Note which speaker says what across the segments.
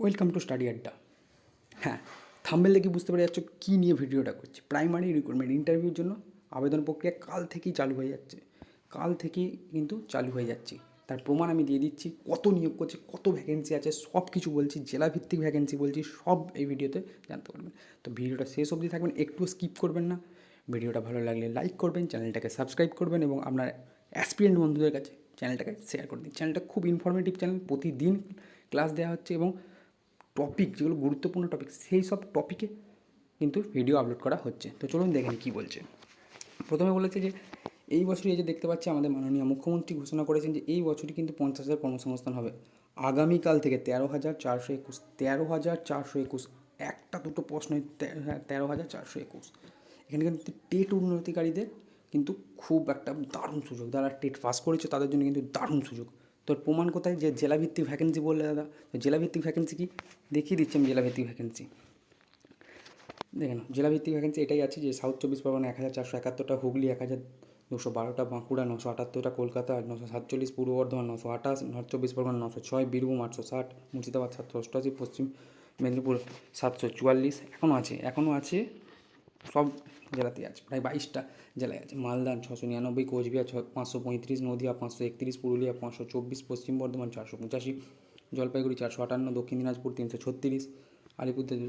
Speaker 1: Welcome to study আড্ডা। হ্যাঁ, thumbnail দেখে বুঝতে পেরে যাচ্ছ কী নিয়ে ভিডিওটা করছি। প্রাইমারি রিক্রুটমেন্ট ইন্টারভিউর জন্য আবেদন প্রক্রিয়া কাল থেকেই চালু হয়ে যাচ্ছে। কাল থেকেই কিন্তু চালু হয়ে যাচ্ছে। তার প্রমাণ আমি দিয়ে দিচ্ছি, কত নিয়োগ করছে, কত ভ্যাকেন্সি আছে, সব কিছু বলছি, জেলাভিত্তিক ভ্যাকেন্সি বলছি, সব এই ভিডিওতে জানতে পারবেন। তো ভিডিওটা শেষ অবধি থাকবেন, একটুও স্কিপ করবেন না। ভিডিওটা ভালো লাগলে লাইক করবেন, চ্যানেলটাকে সাবস্ক্রাইব করবেন এবং আপনার অ্যাসপিরেন্ট বন্ধুদের কাছে চ্যানেলটাকে শেয়ার করে দিন। চ্যানেলটা খুব ইনফরমেটিভ চ্যানেল, প্রতিদিন ক্লাস দেওয়া হচ্ছে এবং টপিক যেগুলো গুরুত্বপূর্ণ টপিক সেই সব টপিকে কিন্তু ভিডিও আপলোড করা হচ্ছে। তো চলুন দেখেন কী বলছে। প্রথমে বলেছে যে এই বছরই এই যে দেখতে পাচ্ছি আমাদের মাননীয় মুখ্যমন্ত্রী ঘোষণা করেছেন যে এই বছরই কিন্তু 50,000 কর্মসংস্থান হবে। আগামীকাল থেকে 13,421 13,421 একটা দুটো প্রশ্ন, 13,421। এখানে কিন্তু টেট উন্নতিকারীদের কিন্তু খুব একটা দারুণ সুযোগ, যারা টেট পাস করেছে তাদের জন্য কিন্তু দারুণ সুযোগ। তোর প্রমাণ কোথায়? যে জেলাভিত্তিক ভ্যাকেন্সি বললে দাদা, তো জেলাভিত্তিক ভ্যাকেন্সি কি দেখিয়ে দিচ্ছি আমি। জেলাভিত্তিক ভ্যাকেন্সি দেখে নাও। জেলাভিত্তিক ভ্যাকেন্সি এটাই আছে যে সাউথ 24 পরগনা 1,471টা, হুগলি 1,212টা, বাঁকুড়া 978টা, কলকাতা 947, পূর্ব বর্ধমান 928, নর্থ 24 পরগনা 906, বীরভূম 860, মুর্শিদাবাদ 788, পশ্চিম মেদিনীপুর 744। এখনও আছে সব জেলাতেই আছে, প্রায় 22টা জেলায় আছে। মালদা 699, কোচবিহার 535, নদিয়া 531, পুরুলিয়া 524, পশ্চিম বর্ধমান 485, জলপাইগুড়ি 458, দক্ষিণ দিনাজপুর 336, আলিপুরদুয়ার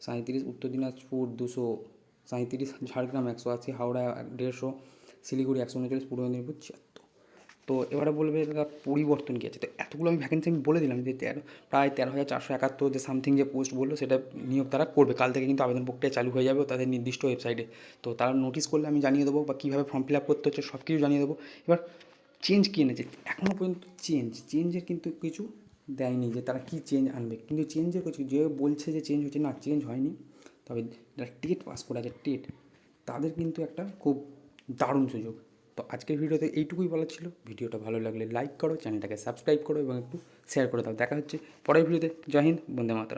Speaker 1: 237, উত্তর দিনাজপুর 237, ঝাড়গ্রাম 180, হাওড়া 150, শিলিগুড়ি 139, পূর্ব মেদিনীপুর 76। তো এবারে বলবে দাদা পরিবর্তন কী আছে। তো এতগুলো আমি ভ্যাকেন্সি আমি বলে দিলাম যে প্রায় 13,471 যে সামথিং যে পোস্ট বললো সেটা নিয়োগ তারা করবে। কাল থেকে কিন্তু আবেদন প্রক্রিয়া চালু হয়ে যাবে তাদের নির্দিষ্ট ওয়েবসাইটে। তো তারা নোটিশ করলে আমি জানিয়ে দেবো, বা কীভাবে ফর্ম ফিল আপ করতে হচ্ছে সব কিছু জানিয়ে দেবো। এবার চেঞ্জ কী এনেছে এখনও পর্যন্ত? চেঞ্জের কিন্তু কিছু দেয়নি যে তারা কী চেঞ্জ আনবে, কিন্তু চেঞ্জের কিছু যে বলছে যে চেঞ্জ হচ্ছে, না চেঞ্জ হয়নি। তবে যারা টেট পাস করে আছে তাদের কিন্তু একটা খুব দারুণ সুযোগ। তো আজকের ভিডিওতে এইটুকুই বলার ছিল। ভিডিওটা ভালো লাগলে লাইক করো, চ্যানেলটাকে সাবস্ক্রাইব করো এবং একটু শেয়ার করে দাও। দেখা হচ্ছে পরের ভিডিওতে। জয় হিন্দ, বন্দে মাতরম।